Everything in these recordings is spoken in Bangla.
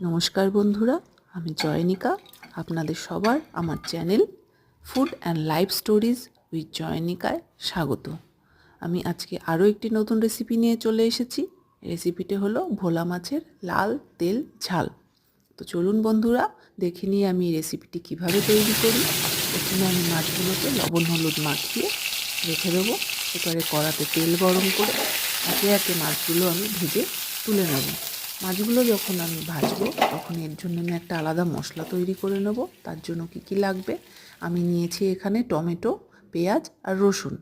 নমস্কার বন্ধুরা, আমি জয়নিকা। আপনাদের সবার আমার channel food and life stories with জয়নিকায় স্বাগত। আমি আজকে আরও একটি নতুন রেসিপি নিয়ে চলে এসেছি। রেসিপিটি হলো ভোলা মাছের লাল তেল ঝাল। তো চলুন বন্ধুরা, দেখে নিয়ে আমি এই রেসিপিটি কীভাবে তৈরি করি। প্রথমে আমি মাছগুলোকে লবণ হলুদ মাখিয়ে রেখে দেবো। এবারে কড়াতে তেল গরম করে একে একে মাছগুলো আমি ভেজে তুলে নেব। মাছগুলো যখন আমি ভাজবো তখন এর জন্য আমি একটা আলাদা মশলা তৈরি করে নেব। তার জন্য কি লাগবে, আমি নিয়েছি এখানে টমেটো, পেঁয়াজ আর রসুন।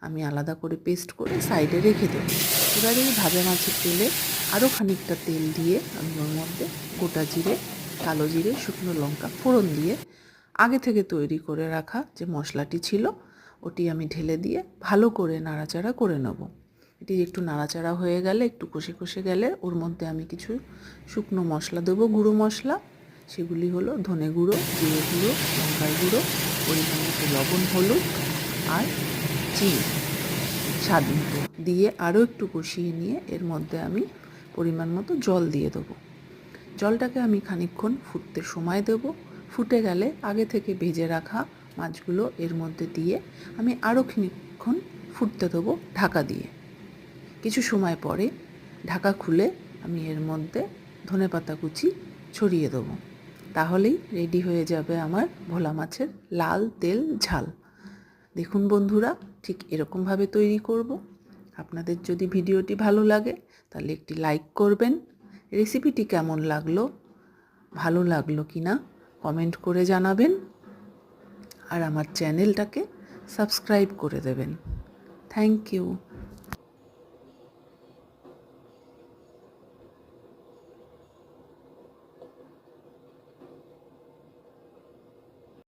আমি আলাদা করে পেস্ট করে সাইডে রেখে দেবো। এবারে এই ভাজা মাছের তেলে আরও খানিকটা তেল দিয়ে আমি ওর মধ্যে গোটা জিরে, কালো জিরে, শুকনো লঙ্কা ফোড়ন দিয়ে আগে থেকে তৈরি করে রাখা যে মশলাটি ছিল ওটি আমি ঢেলে দিয়ে ভালো করে নাড়াচাড়া করে নেব। এটি একটু নাড়াচাড়া হয়ে গেলে, একটু কষে কষে গেলে ওর মধ্যে আমি কিছু শুকনো মশলা দেবো, গুঁড়ো মশলা। সেগুলি হলো ধনে গুঁড়ো, জিরে গুঁড়ো, লঙ্কার গুঁড়ো, পরিমাণ মতো লবণ, হলুদ আর চিনি স্বাদ মতো দিয়ে আরও একটু কষিয়ে নিয়ে এর মধ্যে আমি পরিমাণ মতো জল দিয়ে দেবো। জলটাকে আমি খানিকক্ষণ ফুটতে সময় দেব। ফুটে গেলে আগে থেকে ভেজে রাখা মাছগুলো এর মধ্যে দিয়ে আমি আরও খানিকক্ষণ ফুটতে দেবো ঢাকা দিয়ে। কিছু সময় পরে ঢাকা খুলে আমি এর মধ্যে ধনেপাতা কুচি ছড়িয়ে দেবো। তাহলেই রেডি হয়ে যাবে আমার ভোলা মাছের লাল তেল ঝাল। দেখুন বন্ধুরা, ঠিক এরকমভাবে তৈরি করব। আপনাদের যদি ভিডিওটি ভালো লাগে তাহলে একটি লাইক করবেন। রেসিপিটি কেমন লাগলো, ভালো লাগলো কি না কমেন্ট করে জানাবেন। আর আমার চ্যানেলটাকে সাবস্ক্রাইব করে দেবেন। Thank you.